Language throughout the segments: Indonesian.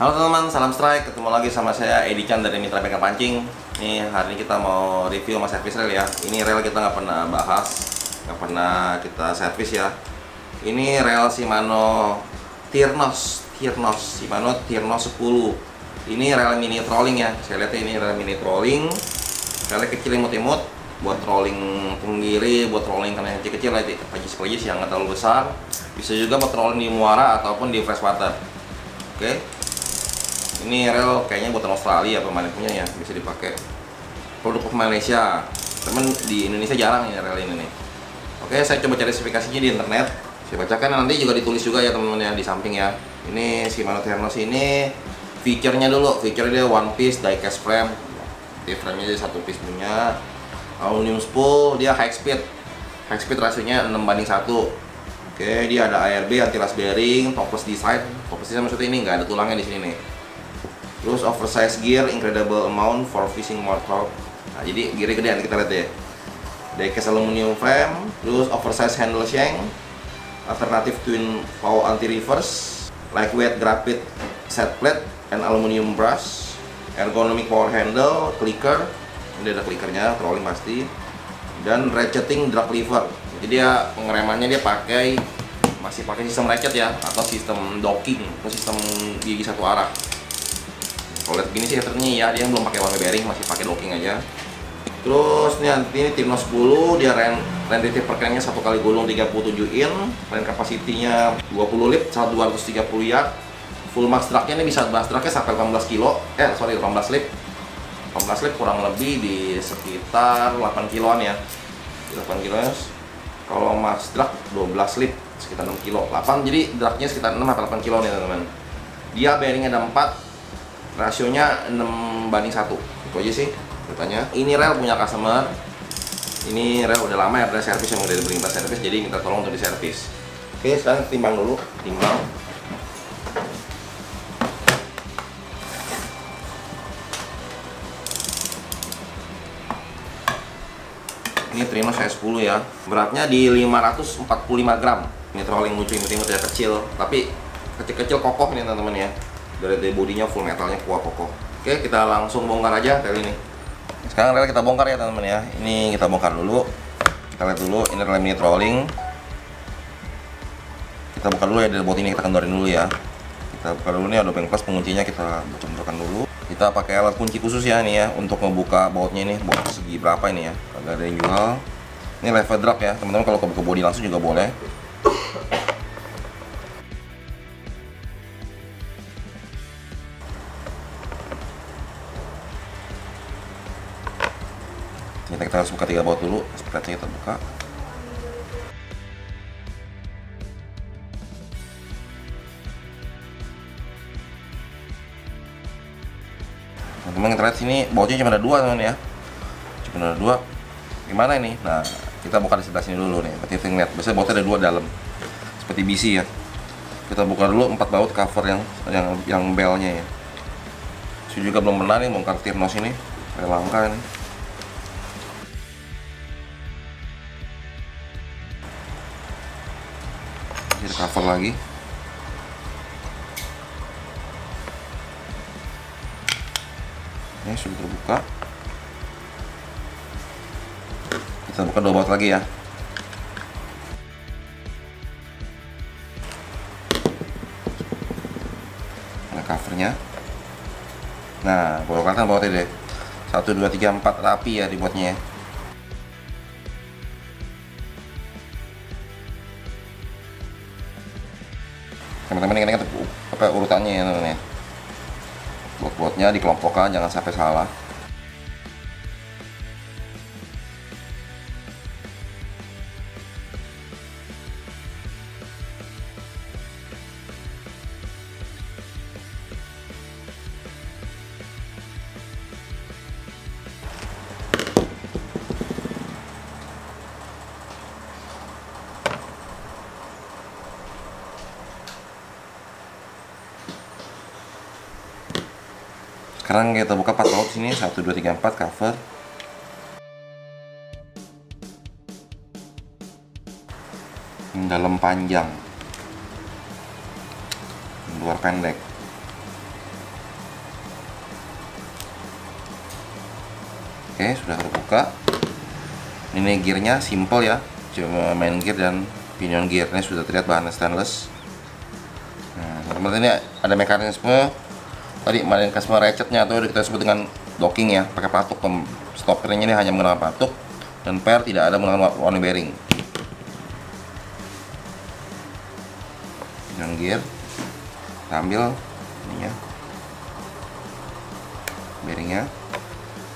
Halo teman-teman, salam strike. Ketemu lagi sama saya Edi Chan dari Mitra Bengkel Pancing. Nih, hari ini kita mau review sama servis rel ya. Ini rel kita nggak pernah bahas, nggak pernah kita servis ya. Ini rel Shimano Tirnos Shimano Tirnos 10. Ini rel mini trolling ya. Saya lihat ini rel mini trolling. Relnya kecil imut-imut, buat trolling penggiri, buat trolling karena yang kecil-kecil lah, pajis-pajis yang nggak terlalu besar. Bisa juga buat trolling di muara ataupun di freshwater. Oke. Ini rel kayaknya buatan Australia pemain punya ya, bisa dipakai. Produk Malaysia, temen di Indonesia jarang ya rel ini nih. Oke, saya coba cari spesifikasinya di internet. Saya bacakan, nanti juga ditulis juga ya teman-teman ya di samping ya. Ini Shimano Tirnos ini feature-nya dulu, feature dia one piece diecast frame. Di frame-nya jadi satu piece punya. Aluminium spool, dia high speed rasionya 6:1. Oke, dia ada ARB, anti rust bearing, topless design. Topless design maksudnya ini nggak ada tulangnya di sini nih. Terus oversize gear, incredible amount for fishing more torque. Nah, jadi gearnya gedean, kita lihat ya. Diecast aluminium frame, terus oversize handle shank, alternative twin power anti reverse, lightweight graphite set plate and aluminium brush, ergonomic power handle, clicker. Ini ada clickernya, trolling pasti. Dan ratcheting drag lever. Jadi dia pengeremannya dia masih pakai sistem ratchet ya, atau sistem docking, atau sistem gigi satu arah. Kalau lihat gini sih ternyata ya, dia belum pakai one bearing, masih pakai docking aja. Terus nih ini Tirnos 10, dia ren retrieve per cranknya 1 kali gulung 37 in, ren capacity-nya 20 lip, 230 yard. Full max drag-nya ini bisa max drag-nya sampai 18 kilo, 18 lip. 18 lip kurang lebih di sekitar 8 kiloan ya. 8 kilo ya. Kalau max drag 12 lip sekitar 6 kilo. 8 jadi drag-nya sekitar 6 atau 8 kilo nih teman-teman. Dia bearingnya ada 4, rasionya 6:1. Itu aja sih ceritanya. Ini rel punya customer. Ini rel udah lama ya, udah servis, yang udah diberi servis, jadi minta tolong untuk diservis. Oke, sekarang timbang dulu, timbang. Ini Tirnos saya 10 ya. Beratnya di 545 gram. Ini trolling lucu imut-imut ya, kecil, tapi kecil-kecil kokoh nih teman-teman ya. Dari bodinya full metalnya kuat kokoh. Oke, kita langsung bongkar aja rel ini. Sekarang rel kita bongkar ya teman-teman ya. Ini kita bongkar dulu. Kita lihat dulu, ini rel mini trolling. Kita buka dulu ya dari bot ini, kita kendorin dulu ya. Kita buka dulu nih, ada obeng plus penguncinya, kita buka dulu. Kita pakai alat kunci khusus ya nih ya untuk membuka bautnya ini, baut segi berapa ini ya. Kagak ada yang jual. Ini lever drag ya, teman-teman, kalau ke bodi langsung juga boleh. Kita harus buka 3 baut dulu, seperti kita buka. Teman-teman, kita lihat sini bautnya cuma ada 2 teman ya, cuma ada 2. Gimana ini? Nah, kita buka di sebelah sini dulu nih, berarti kita lihat biasanya bautnya ada 2 dalam, seperti BC ya. Kita buka dulu 4 baut cover yang belnya ya. Saya juga belum pernah nih bongkar Tirnos ini, kayak langka nih. Kita cover lagi. Ini sudah terbuka. Kita buka 2 baut lagi ya. Nah, covernya. Nah, baru kelihatan bautnya deh. 1, 2, 3, 4 rapi ya dibuatnya ya. Teman-teman, ini apa urutannya ya teman-teman ya. Baut-bautnya dikelompokkan, jangan sampai salah. Sekarang kita buka 4 baut sini, 1, 2, 3, 4 cover. Ini dalam panjang, luar pendek. Oke, sudah terbuka. Ini gearnya simple ya, cuma main gear dan pinion gear. Ini sudah terlihat bahan stainless. Nah, teman-teman, ini ada mekanisme tadi mekanisme ratchetnya atau kita sebut dengan docking ya, pakai patuk. Stoppernya ini hanya menggunakan patuk dan per tidak ada menggunakan warning bearing. Pinion gear, kita ambil ininya, bearingnya,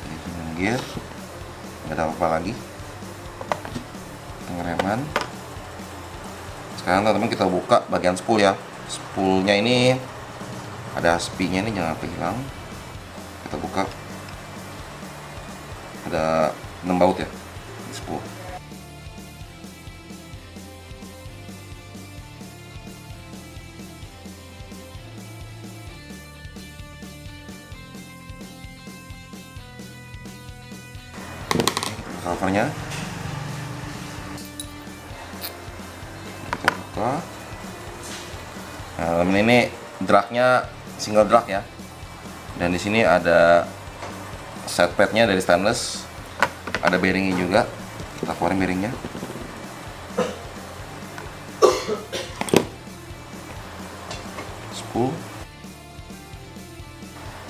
ini pinion gear, nggak ada apa-apa lagi. Pengereman. Sekarang teman-teman kita buka bagian spool ya. Spoolnya ini ada spy-nya, ini jangan sampai hilang. Kita buka, ada 6 baut ya di spool. Covernya kita buka. Nah, ini dragnya single drag ya, dan di sini ada set padnya dari stainless, ada bearingnya juga. Kita keluarin bearingnya. Spool.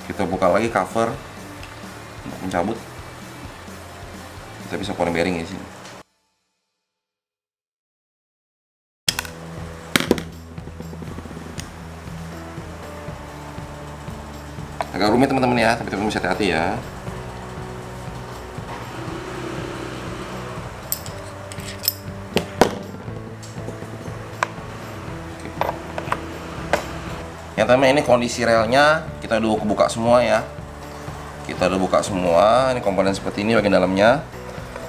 Kita buka lagi cover untuk mencabut. Kita bisa keluarin bearing di sini. Agak rumit teman-teman ya, tapi teman-teman bisa hati-hati ya. Ya teman, ini kondisi relnya kita udah buka semua ya. Kita udah buka semua, ini komponen seperti ini bagian dalamnya.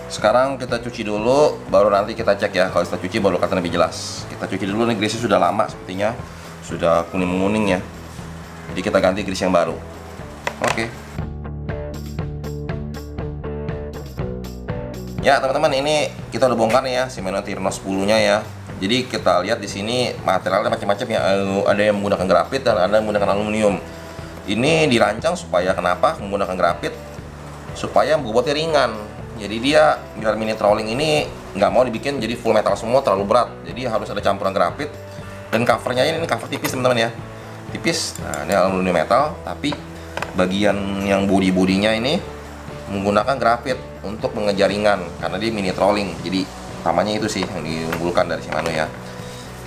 Sekarang kita cuci dulu, baru nanti kita cek ya. Kalau kita cuci baru kelihatan lebih jelas. Kita cuci dulu, nih grease sudah lama sepertinya, sudah kuning-menguning ya. Jadi kita ganti grease yang baru. Oke. Ya teman-teman, ini kita udah bongkar nih ya si Meno Tirno 10-nya ya. Jadi kita lihat di sini materialnya macam-macam ya. Ada yang menggunakan grafit dan ada yang menggunakan aluminium. Ini dirancang supaya kenapa menggunakan grafit? Supaya bobotnya ringan. Jadi dia biar mini trolling ini nggak mau dibikin jadi full metal semua, terlalu berat. Jadi harus ada campuran grafit. Dan covernya ini cover tipis teman-teman ya, tipis. Nah, ini aluminium metal, tapi bagian yang bodinya ini menggunakan grafit untuk mengejar ringan karena dia mini trolling. Jadi utamanya itu sih yang diunggulkan dari Shimano ya.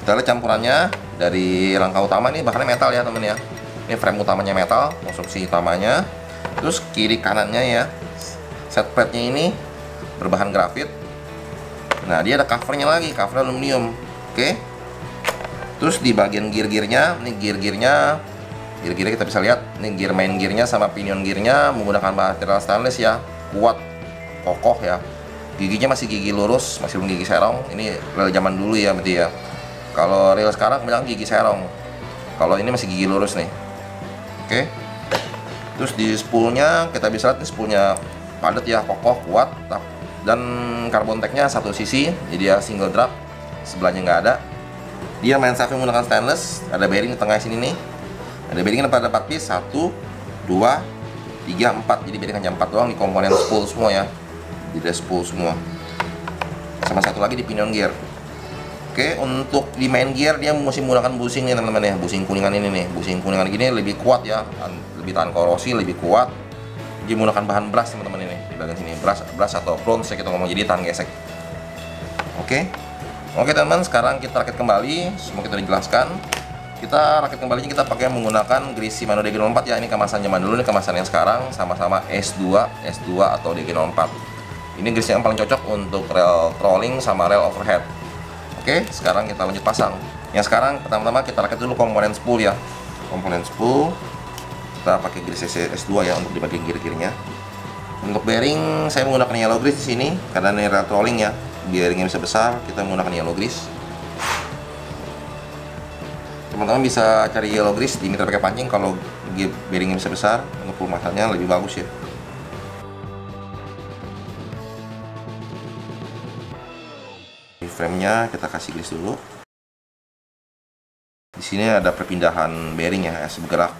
Kita lihat campurannya dari rangka utama ini bahannya metal ya teman ya. Ini frame utamanya metal, konstruksi utamanya. Terus kiri kanannya ya, set padnya ini berbahan grafit. Nah, dia ada covernya lagi, cover aluminium. Oke. Terus di bagian gear-gearnya, ini gear-gearnya kita bisa lihat, ini gear main gearnya sama pinion gearnya menggunakan material stainless ya, kuat, kokoh ya. Giginya masih gigi lurus, masih belum gigi serong. Ini rel zaman dulu ya berarti ya. Kalau rel sekarang kebanyakan gigi serong. Kalau ini masih gigi lurus nih. Oke. Terus di spoolnya kita bisa lihat, ini spoolnya padat ya, kokoh, kuat, dan carbon tag-nya satu sisi, jadi dia single drag, sebelahnya nggak ada. Dia main shaft menggunakan stainless, ada bearing di tengah sini nih, ada bearing pada 4 piece, 1, 2, 3, 4, jadi bearing hanya 4 doang di komponen spool semua ya, di spool semua, sama satu lagi di pinion gear. Oke, untuk di main gear dia mesti menggunakan bushing nih teman-teman ya, bushing kuningan ini nih, bushing kuningan gini lebih kuat ya, lebih tahan korosi, lebih kuat. Dia menggunakan bahan brass teman-teman ini di bagian sini, brass atau bronze ya kita ngomong, jadi tahan gesek. Oke teman-teman, sekarang kita rakit kembali, semua kita dijelaskan. Kita rakit kembalinya kita pakai menggunakan grease Shimano DG04 ya. Ini kemasan zaman dulu, ini kemasan yang sekarang sama-sama S2 atau DG04. Ini grease yang paling cocok untuk rel trolling sama rel overhead. Oke, sekarang kita lanjut pasang. Yang sekarang pertama-tama kita rakit dulu komponen spool ya. Komponen spool kita pakai grease S2 ya untuk di bagian gear-gearnya. Untuk bearing saya menggunakan yellow grease di sini karena ini rel trolling ya. Bearingnya bisa besar, kita menggunakan yellow grease. Teman-teman bisa cari yellow grease di Mitra PK Pancing kalau bearingnya bisa besar, untuk perumahannya lebih bagus ya. Di frame-nya kita kasih grease dulu. Di sini ada perpindahan bearing ya, bergerak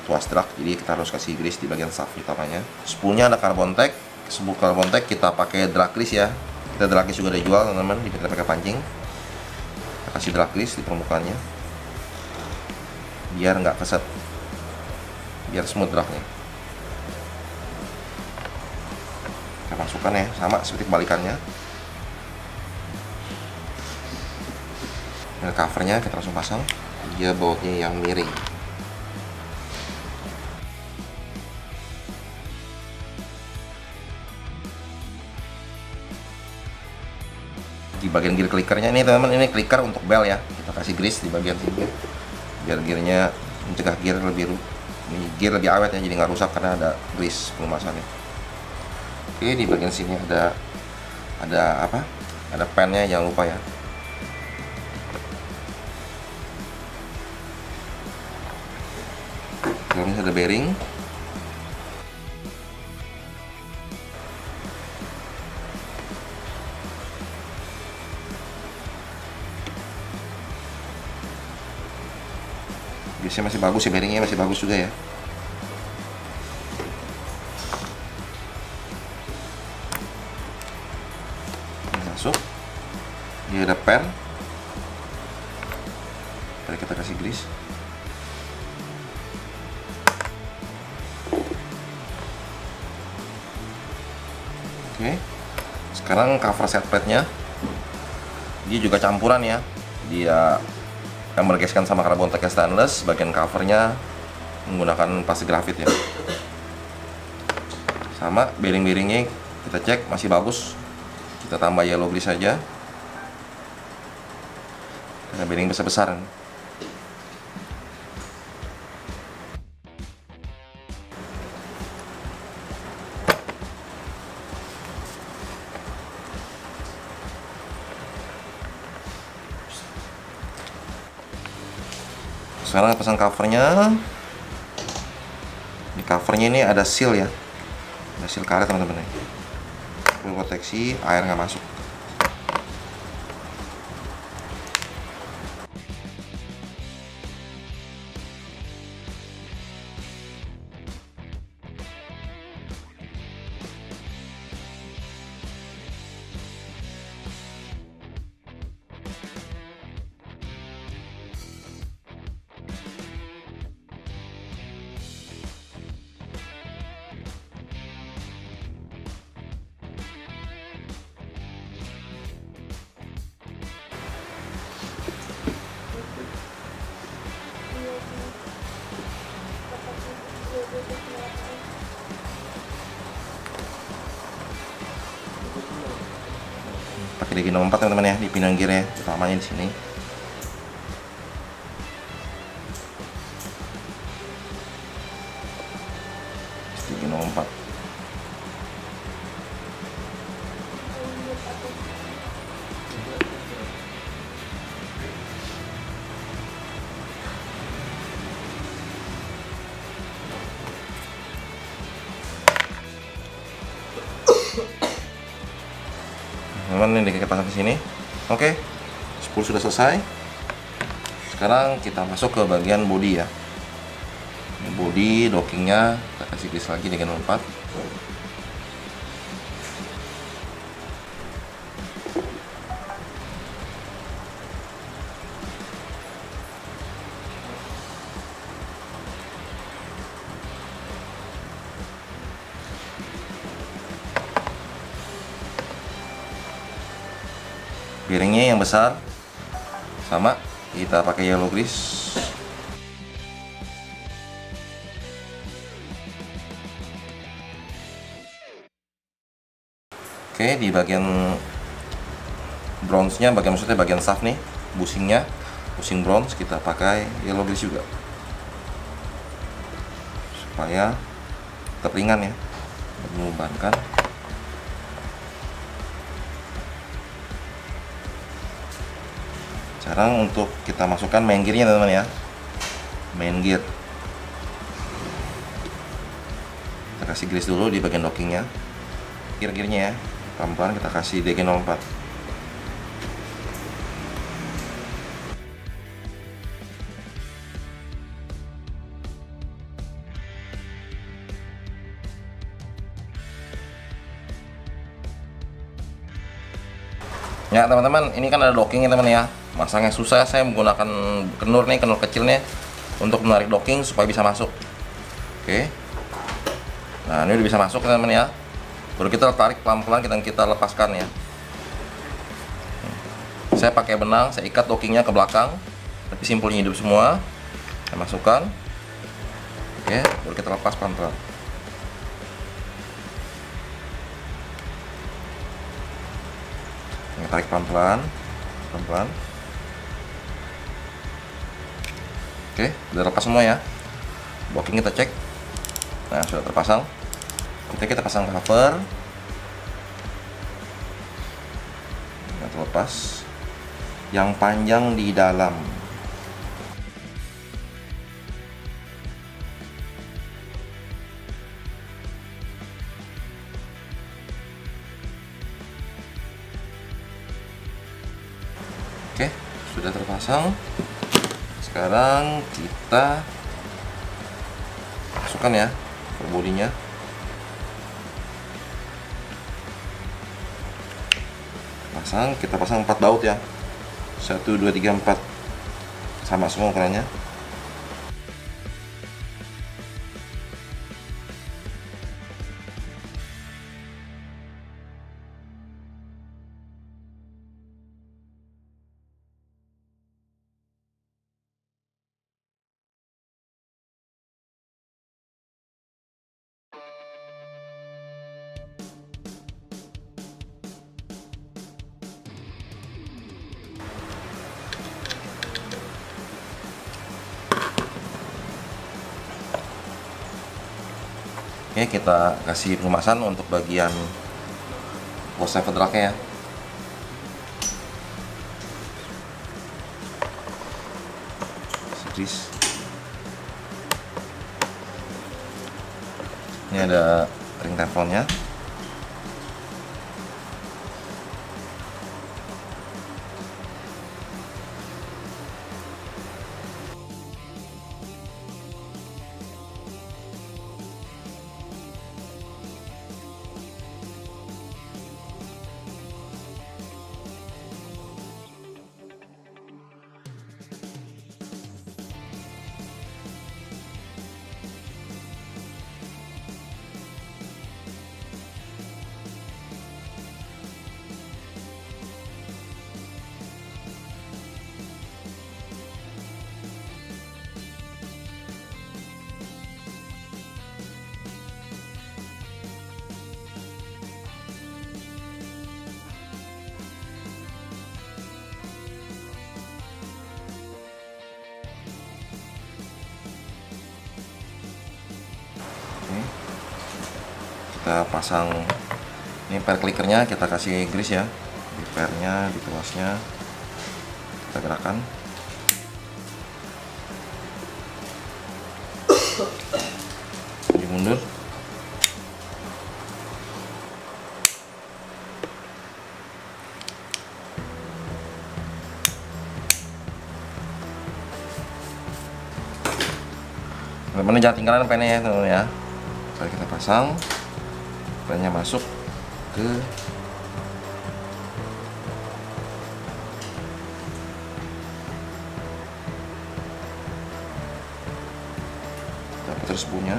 tuas drag, jadi kita harus kasih grease di bagian shaft utamanya. Spoolnya ada carbon tag, sebelum carbon tack kita pakai drag grease ya. Kita drag grease juga dijual teman-teman di Mitra PK Pancing. Kita kasih drag grease di permukaannya biar nggak keset, biar smooth dragnya. Kita masukkan ya, sama seperti kebalikannya. Nah, covernya kita langsung pasang, dia bautnya yang miring. Di bagian gear clickernya ini teman-teman, ini clicker untuk bel ya, kita kasih grease di bagian sini biar gearnya mencegah gear lebih awet ya, jadi nggak rusak karena ada grease pelumasannya. Oke, di bagian sini ada apa? Ada pennya, jangan lupa ya. Ini ada bearing. Biasanya masih bagus ya, bearingnya masih bagus juga ya. Ini masuk. Ini ada pen. Mari kita kasih grease. Oke. Sekarang cover set plate-nya. Dia juga campuran ya. Dia yang bergeskan sama carbon tack stainless. Bagian covernya menggunakan plastik grafit ya. Sama bearing-bearingnya kita cek masih bagus, kita tambah yellow grease saja karena bearing besar-besar. Sekarang pasang covernya. Di covernya ini ada seal ya, ada seal karet teman-teman ya, proteksi air nggak masuk. Pakai DG 04 teman-teman ya, di pinang gear ya, utamanya di sini. DG 04. Teman-teman, ini kita pasang ke sini. Oke, spool sudah selesai. Sekarang kita masuk ke bagian bodi ya. Ini bodi dockingnya kita kasih grease lagi dengan 04. Bearingnya yang besar, sama kita pakai yellow grease. Oke, di bagian bronze-nya, maksudnya bagian shaft nih, bushingnya, bushing bronze kita pakai yellow grease juga supaya tetap ringan ya, membebankan. Sekarang untuk kita masukkan main gearnya teman-teman ya, main gear. Kita kasih grease dulu di bagian dockingnya, gear-gearnya ya, pelan-pelan kita kasih DG 04. Ya teman-teman, ini kan ada dockingnya teman ya. Masangnya susah, saya menggunakan kenur nih, kenur kecilnya untuk menarik docking supaya bisa masuk. Oke. Nah, ini udah bisa masuk teman-teman ya. Baru kita tarik pelan-pelan, kita lepaskan ya. Saya pakai benang, saya ikat dockingnya ke belakang, tapi simpulnya hidup semua. Saya masukkan. Oke, baru kita lepas pelan-pelan. Tarik pelan-pelan, pelan-pelan. Oke, udah lepas semua ya. Docking kita cek. Nah, sudah terpasang. Kita pasang cover. Nah, terlepas. Yang panjang di dalam. Oke, sudah terpasang. Sekarang kita masukkan ya ke bodinya. Kita pasang 4 baut ya. 1, 2, 3, 4. Sama semua ukurannya. Oke, kita kasih pelumasan untuk bagian post lever dragnya ya. Series. Ini ada ring teflonnya. Kita pasang ini per clickernya, kita kasih grease ya di pernya, di tuasnya. Kita gerakan. Maju mundur. Teman-teman jangan tinggalan pennya ya teman-teman ya. Setelah kita pasang, pennya masuk ke putar spoolnya.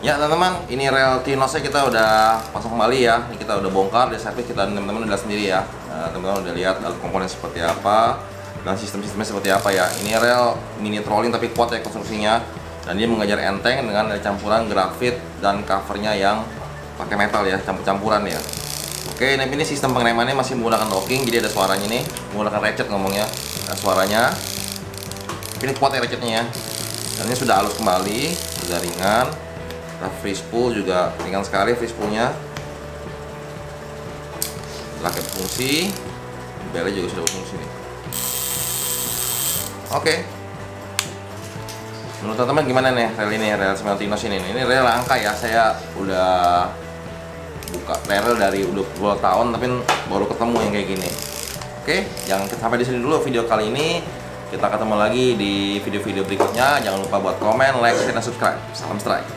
Ya teman-teman, ini rel T-nose kita udah pasang kembali ya. Ini kita udah bongkar, udah servis, kita teman-teman udah sendiri ya. Teman-teman udah lihat dalam komponen seperti apa dan sistem-sistemnya seperti apa ya. Ini rel mini trolling tapi kuat ya konstruksinya, dan dia mengejar enteng dengan ada campuran grafit dan covernya yang pakai metal ya, campur-campuran ya. Oke, nah ini sistem pengeremannya masih menggunakan locking, jadi ada suaranya nih, menggunakan ratchet ngomongnya, ada suaranya. Ini kuat ya ratchetnya ya. Dan ini sudah halus kembali, sudah ringan. Free spool juga ringan sekali free spoolnya. Setelah fungsi, belnya juga sudah berfungsi nih. Oke. Menurut teman-teman gimana nih rel ini, rel Smeltinos ini? Ini rel langka ya, saya udah buka rel dari udah 20 tahun tapi baru ketemu yang kayak gini. Oke, jangan sampai di sini dulu video kali ini. Kita ketemu lagi di video-video berikutnya. Jangan lupa buat komen, like, share, dan subscribe. Salam strike.